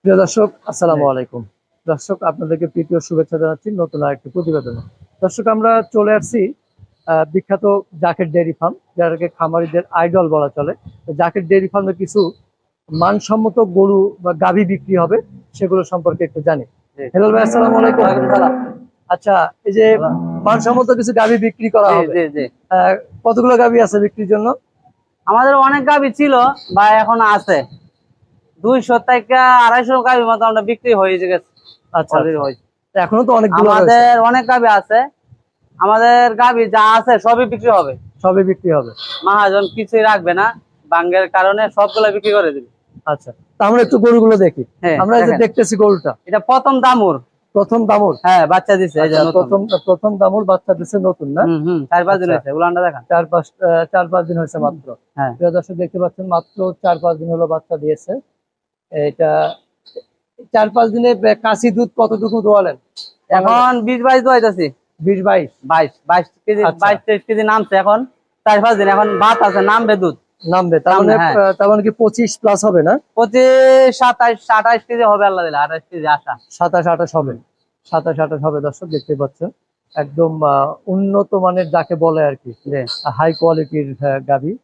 প্রিয় দর্শক, আসসালামু আলাইকুম। দর্শক, আপনাদেরকে প্রীতি ও শুভেচ্ছা জানাচ্ছি নতুন আরেকটি প্রতিবেদনে। দর্শক, আমরা চলে আসছি বিখ্যাত জাকের ডেইরি ফার্ম, যাদেরকে খামারিদের আইডল বলা চলে। তো জাকের ডেইরি ফার্মে কিছু মানসম্মত গরু বা গাভী বিক্রি হবে, সেগুলো সম্পর্কে একটু জানি। হেলাল ভাই, আসসালামু আলাইকুম। আচ্ছা, এই যে মানসম্মত কিছু গাভী বিক্রি করা হবে, আহ, কতগুলো গাভী আছে বিক্রির জন্য? আমাদের অনেক গাভি ছিল বা এখন আছে 200 থেকে 250 গাভীর মতো আমরা বিক্রি হয়ে গেছে। আচ্ছা আচ্ছা। এখনো তো অনেকগুলো রয়েছে। আমাদের অনেক গাভি আছে, আমাদের গাভি যা আছে সবই বিক্রি হবে। সবই বিক্রি হবে। মহাজন কিছুই রাখবে না, বাঙ্গের কারণে সবগুলো বিক্রি করে দিবে। আচ্ছা, তা আমরা একটু গরুগুলো দেখি। হ্যাঁ, আমরা এই যে দেখতেছি গরুটা, এটা প্রথম দামুর। প্রথম দামুর। হ্যাঁ, বাচ্চা দিছে এই যে আচ্ছা, নতুন। প্রথম দামুর বাচ্চা দিচ্ছে নতুন, না? 4-5 দিন আচ্ছা। হয়েছে, উলানটা দেখান। 4-5 দিন হয়েছে মাত্র। হ্যাঁ, প্রিয় দর্শক, দেখতে পাচ্ছেন মাত্র 4-5 দিন হলো বাচ্চা দিয়েছে। এটা 4-5 দিনে কাশি দুধ কতটুকু দোয়ালেন? এখন 20-22 দোয়াইতেছি। 20-22? 22 কেজি, আচ্ছা। 22-23 কেজি নামছে। এখন 4-5 দিন, এখন ভাত আছে, নামবে দুধ। নামবে, তার মানে হ্যাঁ। তার মানে কি 25 প্লাস হবে, না? 25-27-28 কেজি হবে, আল্লাহ দিলে 28 কেজি আশা। 27-28 হবে। 27-28 হবে। দর্শক, দেখতে পাচ্ছেন একদম উন্নত মানের, যাকে বলে আর কি, হাই কোয়ালিটির গাভী।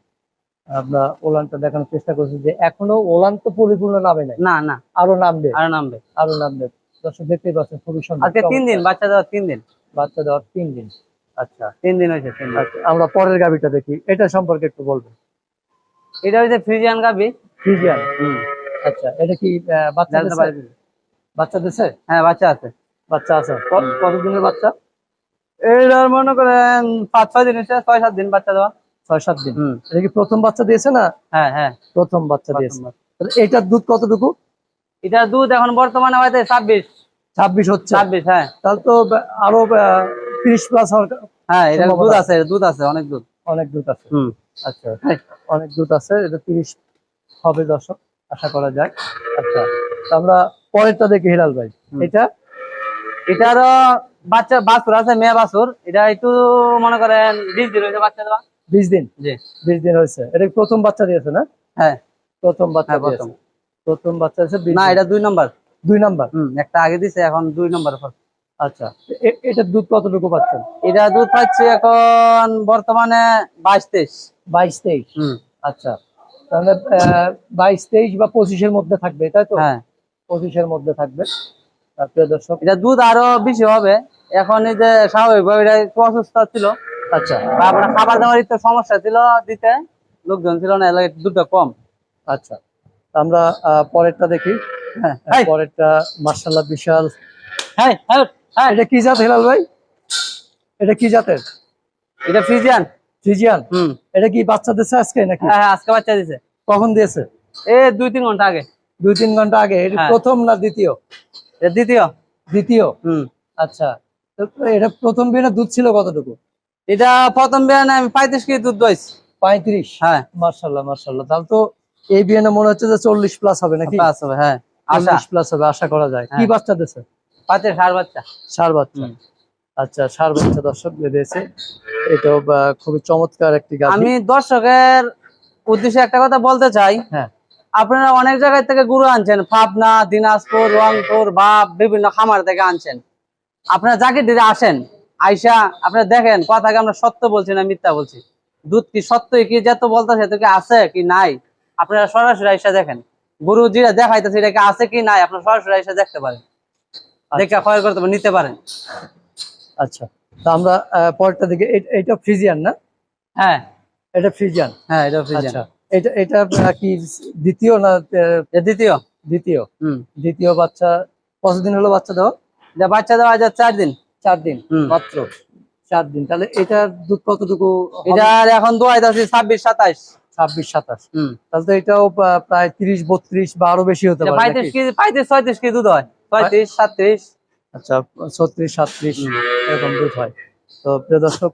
আমরা ওলানটা দেখানোর চেষ্টা করছি যে এখনো ওলান তো পরিপূর্ণ নামে নাই। না না, আরো নামবে, আরো নামবে। আরো নামবে। দর্শক, দেখতেই পাচ্ছেন খুবই সুন্দর। আজকে 3 দিন বাচ্চা দেওয়া, 3 দিন। বাচ্চা দেওয়ার 3 দিন। আচ্ছা 3 দিন হয়েছে, 3 দিন। আচ্ছা, আমরা পরের গাভীটা দেখি, এটা সম্পর্কে একটু বলবেন। এটা হচ্ছে ফ্রিজিয়ান গাবি। ফ্রিজিয়ান। আচ্ছা, এটা কি বাচ্চা দিছে? বাচ্চা দিছে? হ্যাঁ, বাচ্চা আছে। বাচ্চা আছে। কতদিনের বাচ্চা? এইটার মনে করেন 5-6 দিন হয়েছে, 6-7 দিন বাচ্চা দেওয়া। 6-7 দিন। এটা কি প্রথম বাচ্চা দিয়েছে, না? হ্যাঁ হ্যাঁ, প্রথম বাচ্চা প্রথম দিয়েছে। বাচ্চা। তাহলে এটার দুধ কতটুকু? এটার দুধ এখন বর্তমানে হয়তো 26 হচ্ছে। 26। হ্যাঁ তাহলে তো আরো 30 প্লাস হওয়ার হ্যাঁ, এটা দুধ সম্ভাবনা আছে, দুধ আছে, অনেক দুধ। অনেক দুধ আছে। আচ্ছা, অনেক দুধ আছে। এটা 30 হবে দর্শক, আশা করা যায়। আচ্ছা, তো আমরা পরেরটা দেখি হিলাল ভাই। এটারও বাচ্চা বাছুর আছে, মেয়ে বাছুর। এটা একটু মনে করেন 20 দিন হয়েছে বাচ্চা দেওয়া। 20 দিন? জি, 20 দিন হয়েছে। এটা কি প্রথম বাচ্চা দিয়েছে, না? হ্যাঁ, প্রথম বাচ্চা হ্যাঁ, দিয়েছে। প্রথম বাচ্চা দিয়েছে 20 না, দিন। এটা 2 নম্বর। 2 নাম্বার। একটা আগে দিছে, এখন 2 নম্বর। আচ্ছা, এটার দুধ কতটুকু পাচ্ছেন? এটা দুধ পাচ্ছি এখন বর্তমানে 22-23। 22-23? আচ্ছা, তাহলে 22-23 বা 25 এর মধ্যে থাকবে, তাই তো? হ্যাঁ, 25 এর মধ্যে থাকবে। প্রিয় দর্শক, এটা দুধ আরো বেশি হবে। এখন এই যে স্বাভাবিকভাবে এটা একটু অসুস্থ ছিল। আচ্ছা, তারপরে খাবার দাবার একটু সমস্যা ছিল দিতে, লোকজন ছিল না, এলাকায় দুধটা কম। আচ্ছা, আমরা পরেরটা দেখি। হ্যাঁ, পরেরটা মাশাআল্লাহ বিশাল। হ্যাঁ হ্যাঁ হ্যাঁ, এটা কি জাত হিলাল ভাই? এটা কি জাতের? এটা ফ্রিজিয়ান। ফ্রিজিয়ান? এটা কি বাচ্চা দিচ্ছে আজকে নাকি? হ্যাঁ, আজকে বাচ্চা দিছে। কখন দিয়েছে? এই 2-3 ঘন্টা আগে। 2-3 ঘন্টা আগে। এটা হ্যাঁ। প্রথম না দ্বিতীয়? এটা দ্বিতীয়। দ্বিতীয়। আচ্ছা, তো এটা প্রথম বিয়ানে দুধ ছিল কতটুকু? এটা প্রথম বিয়ানে আমি 35 কেজি দুধ দইছি। 35? হ্যাঁ, মাশাআল্লাহ মাশাআল্লাহ। তাহলে তো এই বিয়ানে মনে হচ্ছে যে 40 প্লাস হবে নাকি? প্লাস হবে। হ্যাঁ, আশা 40 প্লাস হবে, আশা করা যায়। কি বাচ্চা দিছে? পাঁচের ষাঁড় বাচ্চা। ষাঁড় বাচ্চা। আচ্ছা, ষাঁড় বাচ্চা দর্শক দিয়েছে। এটাও খুবই চমৎকার একটি গাভী। আমি দর্শকের উদ্দেশ্যে একটা কথা বলতে চাই। হ্যাঁ, আপনারা অনেক জায়গা থেকে গরু আনছেন, পাবনা, দিনাজপুর, রংপুর বা বিভিন্ন খামার থেকে আনছেন। আপনারা যাকে দিতে আসেন, আইসা আপনারা দেখেন কথাকে আমরা সত্য বলছি না মিথ্যা বলছি, দুধ কি সত্য কি যত বলতেছে তো কি আছে কি নাই, আপনারা সরাসরি আইসা দেখেন। গরু যেটা দেখাইতেছে এটা কি আছে কি নাই, আপনারা সরাসরি আইসা দেখতে পারেন, দেখে ক্রয় করতে পারেন, নিতে পারেন। আচ্ছা, তো আমরা পরেরটা দিকে। এটা ফ্রিজিয়ান, না? হ্যাঁ, এটা ফ্রিজিয়ান। হ্যাঁ, এটা ফ্রিজিয়ান। আচ্ছা, এটা কি দ্বিতীয় না? দ্বিতীয়। দ্বিতীয়। দ্বিতীয় বাচ্চা। কতদিন হলো বাচ্চা দেওয়া? এটা বাচ্চা দেওয়া যায় 4 দিন। 4 দিন মাত্র। 4 দিন। তাহলে এটার দুধ কতটুকু? এটার এখন দোয়াই আছে 26-27। 26-27? তাহলে তো এটাও প্রায় 30-32 বা আরো বেশি হতে পারে। 35 কেজি, 35-36 কেজি দুধ হয়। 35-37। আচ্ছা, 36-37 এরকম দুধ হয়। তো প্রিয় দর্শক,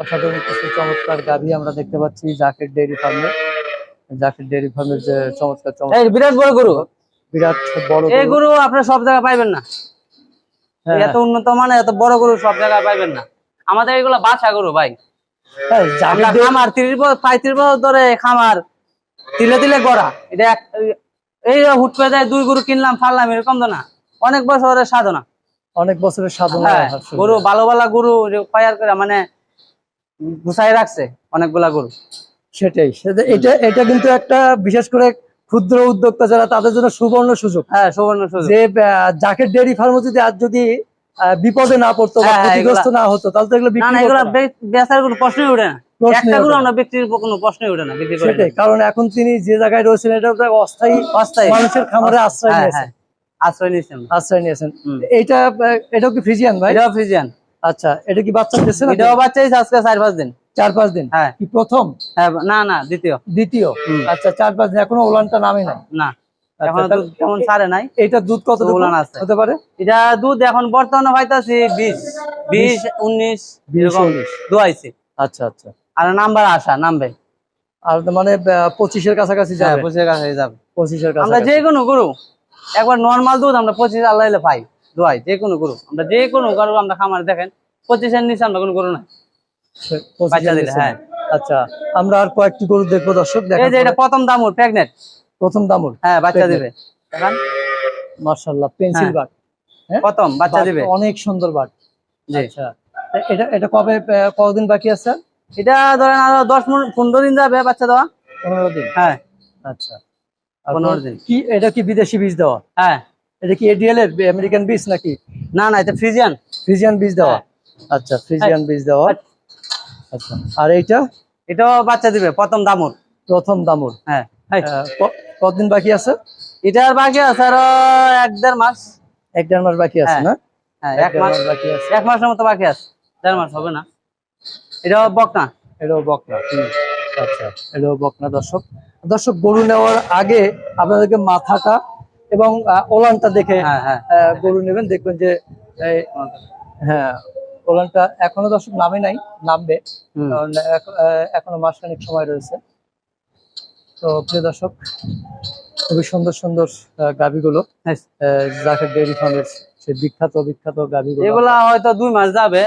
অসাধারণ কিছু চমৎকার গাভী আমরা দেখতে পাচ্ছি জাকের ডেইরি ফার্মে। জাকের ডেইরি ফার্মের যে চমৎকার এই বিরাট বড় গরু, বিরাট বড় এই গরু আপনার সব জায়গায় পাইবেন না। এত উন্নত মানের এত বড় গরু সব জায়গায় পাইবেন না। আমাদের এগুলো বাছা গরু ভাই। খামার 30 বছর 35 বছর ধরে খামার তিলে তিলে গড়া। এটা এই হুট করে দেয় 2 গরু কিনলাম ফাললাম এরকম তো না, অনেক বছরের সাধনা। অনেক বছরের সাধনা। হ্যাঁ, আসলে। গরু ভালো ভালো গরু ফায়ার করে মানে গুছাই রাখছে অনেকগুলা গরু। সেটাই এটা এটা কিন্তু একটা বিশেষ করে ক্ষুদ্র উদ্যোক্তা যারা তাদের জন্য সুবর্ণ সুযোগ। হ্যাঁ, সুবর্ণ সুযোগ। যে জাকের ডেয়ারি ফার্ম যদি আজ যদি বিপদে না পড়তো বা হ্যাঁ, হ্যাঁ, ক্ষতিগ্রস্ত না হতো তাহলে তো এগুলো না বিক্রি না, করতো এগুলা না। বেচার কোনো প্রশ্নই ওঠে না। প্রশ্নই একটা ওঠে গরু না। আমরা বিক্রির কোনো প্রশ্নই ওঠে না, বিক্রি করে সেটাই, কারণ এখন তিনি যে জায়গায় রয়েছেন এটা তো অস্থায়ী অস্থায়ী মানুষের খামারে আশ্রয় হ্যাঁ, নিয়েছেন। হ্যাঁ, আশ্রয় নিয়েছি আমরা। আশ্রয় নিয়েছেন। হুম। এইটা এটাও কি ফ্রিজিয়ান ভাই? এটাও ফ্রিজিয়ান। আচ্ছা, এটা কি বাচ্চা দিচ্ছে না? এটাও বাচ্চা হয়েছে আজকে 4-5 দিন। 4-5 দিন। হ্যাঁ। কি প্রথম? হ্যাঁ, না না, দ্বিতীয়। দ্বিতীয়। হুম। আচ্ছা, 4-5 দিন, এখনো ওলানটা নামে নাই। না, আচ্ছা, এখন তাহলে দুধ কেমন ছাড়ে নাই। এটা দুধ কতটুকু ওলান আছে। হতে পারে? এটা দুধ এখন বর্তমানে পাইতাছি 20-19 এরকম 20-19 দুয়াইছে। আচ্ছা আচ্ছা। আর নাম্বার আসা নামবে। আর মানে 25-এর কাছাকাছি হ্যাঁ, যাবে। 25 কাছে হয়ে যাবে। 25-এর আমরা কাছাকাছি। যে কোনো গরু একবার নরমাল দুধ আমরা 25 আল্লাহ দিলে পাই দোয়াই, যে কোনো গরু আমরা যে কোনো গরু আমরা খামারে দেখেন 25-এর নিচে আমরা কোনো গরু না 25 বাচ্চা দিলে। নিচে। হ্যাঁ, আচ্ছা, আমরা আর কয়েকটি গরু দেখবো দর্শক। এই যে এটা প্রথম দামুর প্রেগনেন্ট। প্রথম দামুর। হ্যাঁ, বাচ্চা Pregnant। দিবে দেখেন। মাশাআল্লাহ, পেন্সিল হ্যাঁ। বাট। হ্যাঁ, প্রথম বাচ্চা বাট দিবে। অনেক সুন্দর বাট। জি। আচ্ছা, এটা এটা কবে কতদিন বাকি আছে? এটা ধরেন আরো 10-15 দিন যাবে বাচ্চা দেওয়া। 15 দিন। হ্যাঁ, আচ্ছা, আর 15 দিন। কি এটা কি বিদেশি বীজ দেওয়া? হ্যাঁ। এটা কি এডিএল এর আমেরিকান বীজ নাকি না না, এটা ফ্রিজিয়ান। ফ্রিজিয়ান বীজ দেওয়া? হ্যাঁ। আচ্ছা, ফ্রিজিয়ান বীজ দেওয়া। আচ্ছা, আর এইটা? এটাও বাচ্চা দিবে প্রথম দামুর। প্রথম দামুর। হ্যাঁ। কতদিন বাকি আছে? এটার বাকি আছে আরো 1-1.5 মাস। 1-1.5 মাস বাকি আছে হ্যাঁ। না? হ্যাঁ, 1 1-1.5 মাস মাস বাকি আছে। 1 মাসের মতো বাকি আছে, 1.5 মাস হবে না। এটাও বকনা। এটাও বকনা। আচ্ছা, এটাও বকনা। দর্শক দর্শক গরু নেওয়ার আগে আপনাদেরকে মাথাটা এবং ওলানটা দেখে হ্যাঁ, হ্যাঁ। গরু নেবেন, দেখবেন যে হ্যাঁ, ওলানটা এখনো দর্শক নামে নাই, নামবে, হুম। কারণ এখনো মাসখানেক সময় রয়েছে। তো প্রিয় দর্শক, খুবই সুন্দর সুন্দর গাভীগুলো হ্যাঁ। জাকের ডেইরি ফার্মের সেই বিখ্যাত বিখ্যাত গাভীগুলো। এগুলা হয়তো 2 মাস যাবে।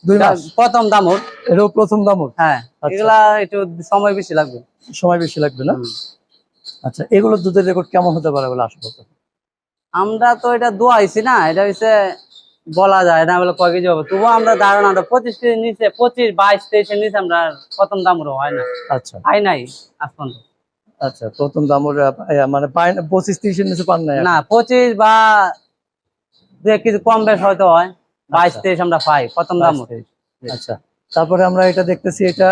2 মাস। প্রথম দামুর। এটাও প্রথম দামর। হ্যাঁ, আচ্ছা। এগুলা একটু সময় বেশি লাগবে। সময় বেশি লাগবে না? হুম। আচ্ছা, এগুলোর দুধের রেকর্ড কেমন হতে পারে বলে আশা করতে? আমরা তো এটা দোয়াইছি না, এটা হচ্ছে বলা যায় না বলে কয় কেজি হবে, তবুও আমরা ধারণা 25 কেজির নিচে, 25, 22, 23 এর নিচে আমরা প্রথম দামুরও হয় না। আচ্ছা হয় নাই আজ পর্যন্ত। আচ্ছা, প্রথম দামর মানে 25-30-এর নিচে পান নাই? না, 25 বা 2 কেজি কম বেশ হয়তো হয়। 22-23 আমরা পাই প্রথম দামুর। আচ্ছা, তারপরে আমরা এটা দেখতেছি, এটা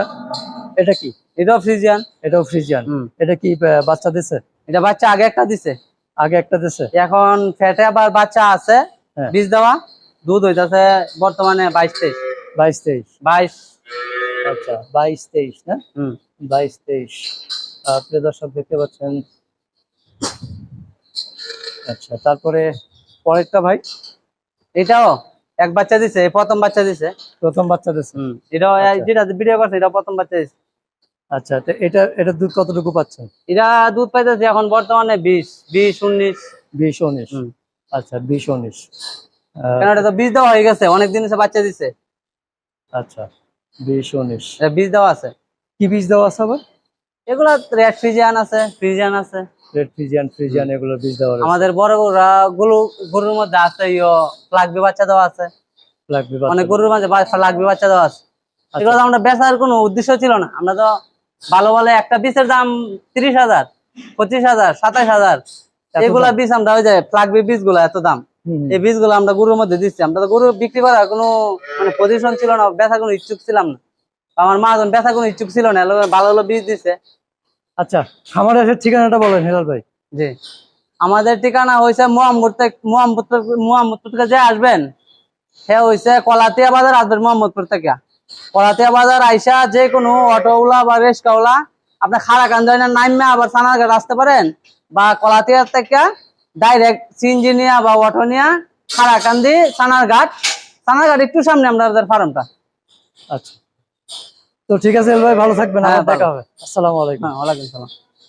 এটা কি? এটাও ফ্রিজিয়ান। এটাও ফ্রিজিয়ান। হুম। এটা কি বাচ্চা দিছে? এটা বাচ্চা আগে একটা দিছে, আগে একটা দিছে, এখন ফেটে আবার বাচ্চা আছে। হ্যাঁ। বীজ দেওয়া দুধ হইতাছে বর্তমানে 22-23। 22-23। 22। আচ্ছা, 22-23 না? হুম। 22-23। প্রিয় দর্শক দেখতে পাচ্ছেন। আচ্ছা, তারপরে পরেরটা ভাই? এটাও এক বাচ্চা দিছে, এই প্রথম বাচ্চা দিছে। প্রথম বাচ্চা দিছে। এটাও আচ্ছা। যেটা ভিডিও করছে এটা প্রথম বাচ্চা দিছে। আচ্ছা, তো এটা দুধ কতটুকু পাচ্ছেন? এরা দুধ পাইতেছে এখন বর্তমানে 20-19। 20-19। হুম। আচ্ছা, 20-19। কেন এটা তো বীজ দেওয়া হয়ে গেছে, অনেক দিন এসে বাচ্চা দিছে। আচ্ছা, 20-19। এটা বীজ দেওয়া আছে। কি বীজ দেওয়া আছে আবার? এগুলা রেড ফ্রিজিয়ান আছে, ফ্রিজিয়ান আছে। রেড ফ্রিজিয়ান এগুলো বীজ দেওয়া রয়েছে। আমাদের বড় গরুর মধ্যে আছে ফ্লাগবি বাচ্চা দেওয়া আছে। লাগবে অনেক গরুর মাঝে ফ্লাগবি বাচ্চা দেওয়া আছে। এগুলো তো আমরা বেচার কোনো উদ্দেশ্য ছিল না, আমরা তো ভালো ভালো একটা বীজের দাম 30,000, 25,000, 27,000। এগুলা বীজ আমরা ওই যে ফ্লাগবি বীজ গুলা এত দাম, এই বীজ গুলো আমরা গরুর মধ্যে দিচ্ছি। আমরা তো গরু বিক্রি করার কোনো মানে পজিশন ছিল না, বেচা কোনো ইচ্ছুক ছিলাম না। আমার মহাজন বেচা কোনো ইচ্ছুক ছিল না, ভালো ভালো বীজ দিচ্ছে। আচ্ছা, খামারে আসার ঠিকানাটা বলেন হেলাল ভাই। জি, আমাদের ঠিকানা হয়েছে মোহাম্মদপুর থেকে যে আসবেন, হ্যাঁ হয়েছে কলাতিয়া বাজার আসবেন। মোহাম্মদপুর থেকে কলাতিয়া বাজার আইসা যে কোনো অটোওয়ালা বা রিক্সাওয়ালা আপনি খারাকান্দি নামে আবার সানারঘাট আসতে পারেন, বা কলাতিয়া থেকে ডাইরেক্ট সিএনজি নিয়ে বা অটো নিয়ে খারাকান্দি সানারঘাট একটু সামনে আমাদের ফার্মটা। আচ্ছা, তো ঠিক আছে হেলাল ভাই, ভালো থাকবেন, হ্যাঁ, আবার দেখা হবে। আসসালামু আলাইকুম। হ্যাঁ, ওয়ালাইকুম সালাম।